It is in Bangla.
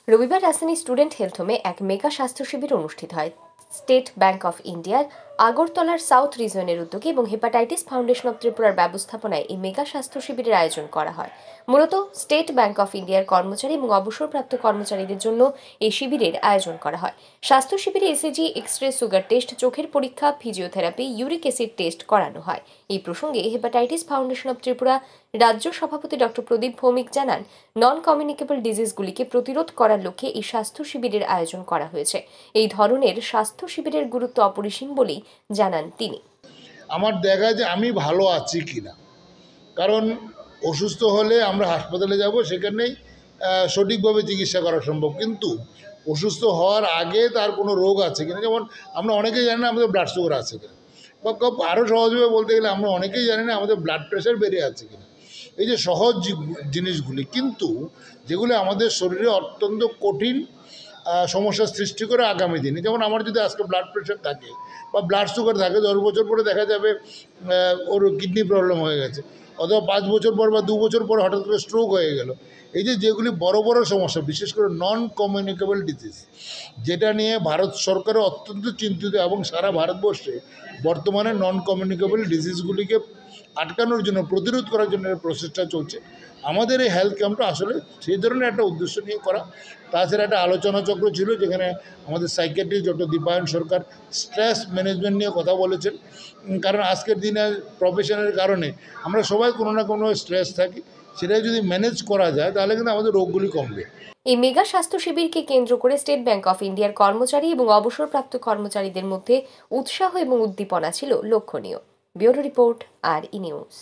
রবিবার রাজধানী স্টুডেন্ট হেলথ হোমে এক মেগা স্বাস্থ্য শিবির অনুষ্ঠিত হয়। স্টেট ব্যাংক অফ ইন্ডিয়ার আগরতলার সাউথ রিজনের উদ্যোগে এবং হেপাটাইটিস ফাউন্ডেশন অব ত্রিপুরার ব্যবস্থাপনায় এই মেগা স্বাস্থ্য শিবিরের আয়োজন করা হয়। মূলত স্টেট ব্যাংক অফ ইন্ডিয়ার কর্মচারী এবং অবসরপ্রাপ্ত কর্মচারীদের জন্য এই শিবিরের আয়োজন করা হয়। স্বাস্থ্য শিবিরে ইসিজি, এক্স-রে, সুগার টেস্ট, চোখের পরীক্ষা, ফিজিওথেরাপি, ইউরিক অ্যাসিড টেস্ট করানো হয়। এই প্রসঙ্গে হেপাটাইটিস ফাউন্ডেশন অব ত্রিপুরা রাজ্য সভাপতি ডক্টর প্রদীপ ভৌমিক জানান, নন কমিউনিকেবল ডিজিজগুলিকে প্রতিরোধ করার লক্ষ্যে এই স্বাস্থ্য শিবিরের আয়োজন করা হয়েছে। এই ধরনের স্বাস্থ্য শিবিরের গুরুত্ব অপরিসীম বলেই জানান তিনি। আমার দেখা যে আমি ভালো আছি কিনা, কারণ অসুস্থ হলে আমরা হাসপাতালে যাব, সেখানেই সঠিকভাবে চিকিৎসা করা সম্ভব, কিন্তু অসুস্থ হওয়ার আগে তার কোনো রোগ আছে কিনা, যেমন আমরা অনেকেই জানি না আমাদের ব্লাড সুগার আছে কিনা, বা আরও সহজভাবে বলতে গেলে আমরা অনেকেই জানি না আমাদের ব্লাড প্রেশার বেড়ে আছে কিনা। এই যে সহজ জিনিসগুলি, কিন্তু যেগুলি আমাদের শরীরে অত্যন্ত কঠিন সমস্যার সৃষ্টি করে আগামী দিনে। যেমন আমার যদি আজকে ব্লাড প্রেশার থাকে বা ব্লাড সুগার থাকে, 10 বছর পরে দেখা যাবে ওর কিডনি প্রবলেম হয়ে গেছে, অথবা 5 বছর পর বা 2 বছর পর হঠাৎ করে স্ট্রোক হয়ে গেল। এই যেগুলি বড় বড় সমস্যা, বিশেষ করে নন কমিউনিকেবল ডিজিজ, যেটা নিয়ে ভারত সরকারও অত্যন্ত চিন্তিত, এবং সারা ভারতবর্ষে বর্তমানে নন কমিউনিকেবল ডিজিজগুলিকে আটকানোর জন্য, প্রতিরোধ করার জন্য প্রচেষ্টা চলছে। আমাদের এই হেলথ ক্যাম্পটা আসলে সেই ধরনের একটা উদ্দেশ্য নিয়ে করা। তাছাড়া একটা আলোচনা চক্র ছিল, যেখানে আমাদের সাইকিয়াট্রিস্ট ডক্টর দীপায়ন সরকার স্ট্রেস ম্যানেজমেন্ট নিয়ে কথা বলেছেন। কারণ আজকের দিনে প্রফেশনের কারণে আমরা সবাই কোনো না কোনো স্ট্রেস থাকি, সেটা যদি ম্যানেজ করা যায় তাহলে কিন্তু আমাদের রোগগুলি কমবে। এই মেগা স্বাস্থ্য শিবিরকে কেন্দ্র করে স্টেট ব্যাংক অফ ইন্ডিয়ার কর্মচারী এবং অবসরপ্রাপ্ত কর্মচারীদের মধ্যে উৎসাহ এবং উদ্দীপনা ছিল লক্ষণীয়। ব্যুরো রিপোর্ট, আর ই নিউজ।